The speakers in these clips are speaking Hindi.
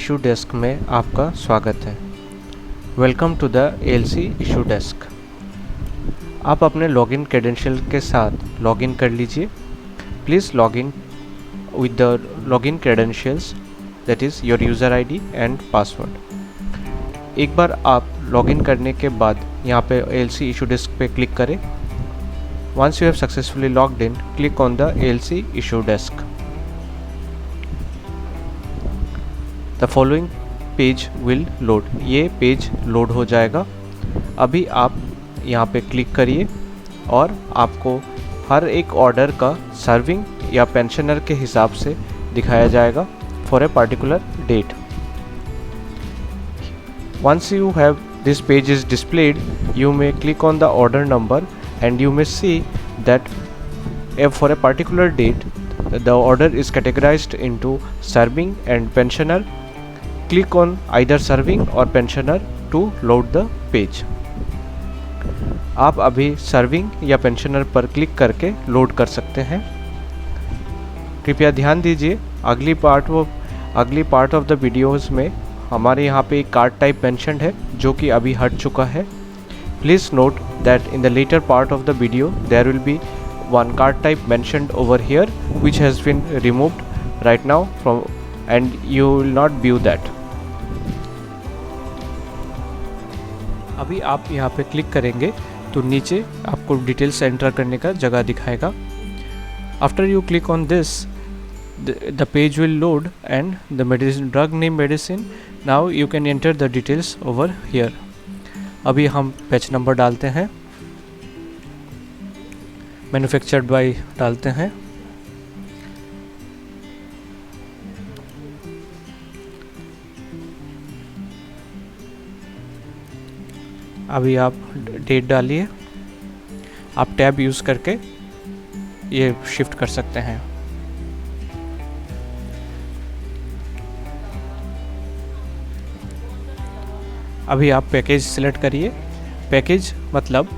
इशू डेस्क में आपका स्वागत है। Welcome to the ALC issue desk. आप अपने लॉगिन क्रेडेंशियल के साथ लॉगिन कर लीजिए। Please login with the login credentials, that is your user ID and password. एक बार आप लॉगिन करने के बाद यहाँ पे ALC इशू डेस्क पे क्लिक करें। Once you have successfully logged in, click on the ALC issue desk. The following page will load. ये पेज लोड हो जाएगा। अभी आप यहाँ पे क्लिक करिए और आपको हर एक ऑर्डर का सर्विंग या पेंशनर के हिसाब से दिखाया जाएगा for a particular date. Once you have this page is displayed, you may click on the order number and you may see that for a particular date the order is categorized into serving and pensioner. Click on either serving or pensioner to load the page. आप अभी सर्विंग या पेंशनर पर क्लिक करके लोड कर सकते हैं। कृपया ध्यान दीजिए, अगली पार्ट ऑफ द वीडियोस में हमारे यहाँ पे एक कार्ड टाइप मेंशन्ड है जो कि अभी हट चुका है। Please note that in the later part of the video there will be one card type mentioned over here which has been removed right now from, and you will not view that. अभी आप यहाँ पे क्लिक करेंगे तो नीचे आपको डिटेल्स एंटर करने का जगह दिखाएगा। After you click on this, the page will load and the medicine, drug name medicine. Now you can enter the details over here. अभी हम बैच नंबर डालते हैं, मैन्युफैक्चर्ड बाय डालते हैं, अभी आप डेट डालिए। आप टैब यूज़ करके ये शिफ्ट कर सकते हैं। अभी आप पैकेज सिलेक्ट करिए। पैकेज मतलब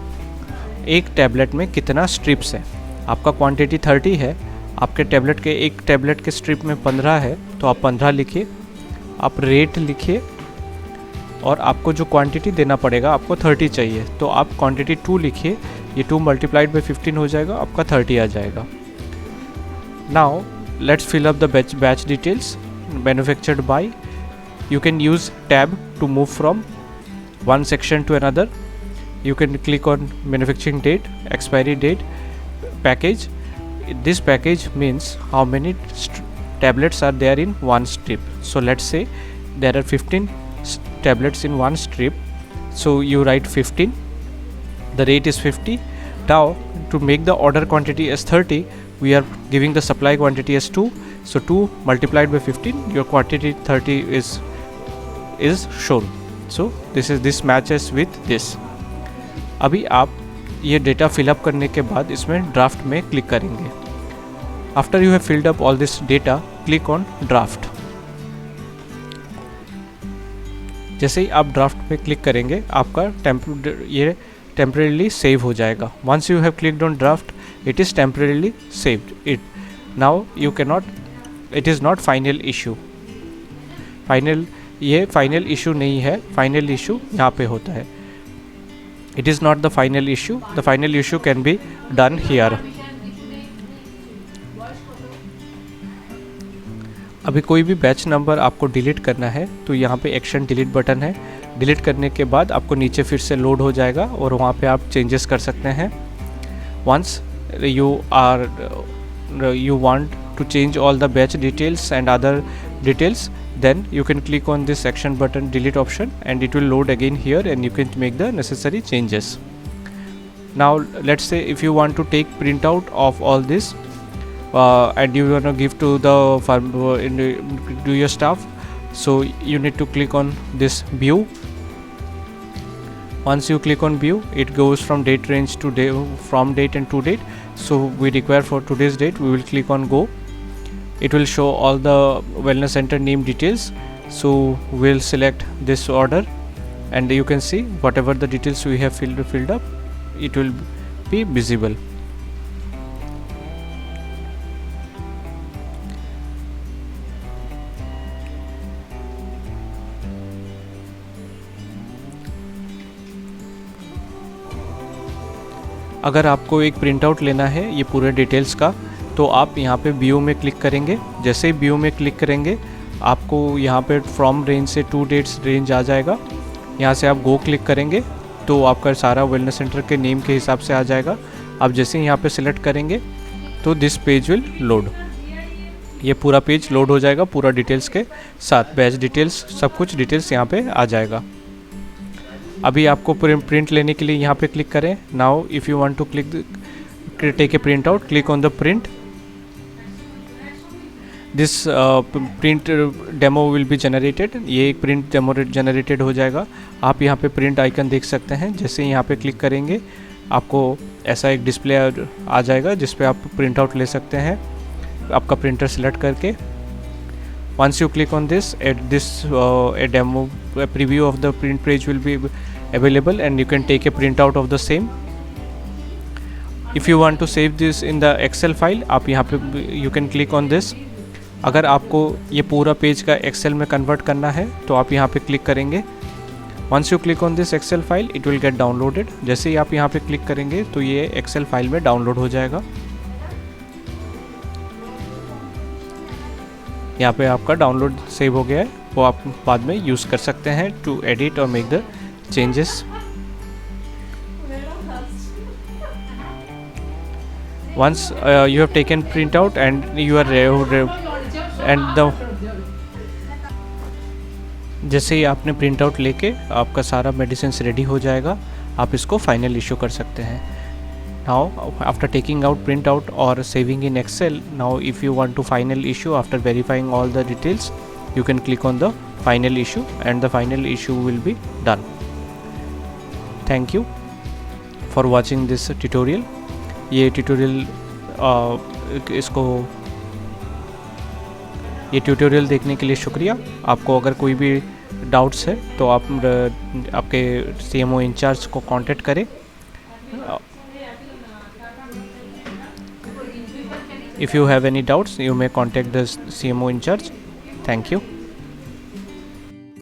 एक टैबलेट में कितना स्ट्रिप्स है। आपका क्वांटिटी 30 है, आपके टैबलेट के एक टैबलेट के स्ट्रिप में 15 है तो आप 15 लिखिए। आप रेट लिखिए और आपको जो क्वांटिटी देना पड़ेगा, आपको 30 चाहिए तो आप क्वांटिटी 2 लिखिए। ये 2 मल्टीप्लाइड बाई 15 हो जाएगा, आपका 30 आ जाएगा। Now let's fill up the batch details. Manufactured by, you can use tab to move from one section to another. You can click on manufacturing date, expiry date, package. This package means how many tablets are there in one strip. So let's say there are 15 tablets in one strip, so you write 15, the rate is 50. Now to make the order quantity as 30, we are giving the supply quantity as 2, so 2 multiplied by 15, your quantity 30 is shown. So this matches with this. अभी आप ये डेटा फिलअप करने के बाद इसमें ड्राफ्ट में क्लिक करेंगे। After you have filled up all this data, click on draft. जैसे ही आप ड्राफ्ट पे क्लिक करेंगे आपका ये टेम्परेरीली सेव हो जाएगा। Once you have clicked on draft, it is temporarily saved it. Now you can not, it is not final issue. ये फाइनल इशू नहीं है, फाइनल इशू यहाँ पे होता है। It is not the final issue, the final issue can be done here. अभी कोई भी बैच नंबर आपको डिलीट करना है तो यहाँ पे एक्शन डिलीट बटन है। डिलीट करने के बाद आपको नीचे फिर से लोड हो जाएगा और वहाँ पे आप चेंजेस कर सकते हैं। Once you want to change all the batch details and other details, then you can click on this action button, delete option, and it will load again here and you can make the necessary changes. Now let's say if you want to take printout of all this and you want to give to the to your staff, so you need to click on this view. Once you click on view, it goes from date range to from date and to date. So we require for today's date, we will click on go. It will show all the wellness center name details. So we'll select this order and you can see whatever the details we have filled up, it will be visible. अगर आपको एक प्रिंट आउट लेना है ये पूरे डिटेल्स का, तो आप यहाँ पे व्यू में क्लिक करेंगे। जैसे ही व्यू में क्लिक करेंगे आपको यहाँ पे फ्रॉम रेंज से टू डेट्स रेंज आ जाएगा। यहाँ से आप गो क्लिक करेंगे तो आपका सारा वेलनेस सेंटर के नेम के हिसाब से आ जाएगा। आप जैसे ही यहाँ पे सिलेक्ट करेंगे तो दिस पेज विल लोड, ये पूरा पेज लोड हो जाएगा पूरा डिटेल्स के साथ, बैच डिटेल्स सब कुछ डिटेल्स यहाँ पे आ जाएगा। अभी आपको प्रिंट लेने के लिए यहाँ पे क्लिक करें। Now if you want to click take a print out, click on the print. This print demo will be generated, ये एक प्रिंट डेमो जनरेटेड हो जाएगा। आप यहाँ पे प्रिंट आइकन देख सकते हैं। जैसे यहाँ पे क्लिक करेंगे आपको ऐसा एक डिस्प्ले आ जाएगा जिस पे आप प्रिंट आउट ले सकते हैं आपका प्रिंटर सेलेक्ट करके। Once you click on this a demo a preview of the print page will be available and you can take a print out of the same. If you want to save this in the Excel file, आप यहाँ पे you can click on this। अगर आपको ये पूरा पेज का एक्सेल में कन्वर्ट करना है तो आप यहाँ पे क्लिक करेंगे। Once you click on this excel file it will get downloaded. जैसे ही आप यहाँ पे क्लिक करेंगे तो ये एक्सेल फाइल में डाउनलोड हो जाएगा। यहाँ पे आपका डाउनलोड सेव हो गया है, वो आप बाद में यूज़ कर सकते हैं टू एडिट और make the changes. once you have taken print out and you are and the जैसे ही आपने प्रिंट आउट लेके आपका सारा मेडिसिन रेडी हो जाएगा, आप इसको फाइनल इशू कर सकते हैं। Now after taking out print out और saving in excel, now if you want to final issue after verifying all the details you can click on the final issue and the final issue will be done. Thank you for watching this tutorial. ये ट्यूटोरियल देखने के लिए शुक्रिया। आपको अगर कोई भी डाउट्स है तो आप आपके CMO इंचार्ज को कांटेक्ट करें। If you have any doubts, you may contact the CMO in charge. Thank you.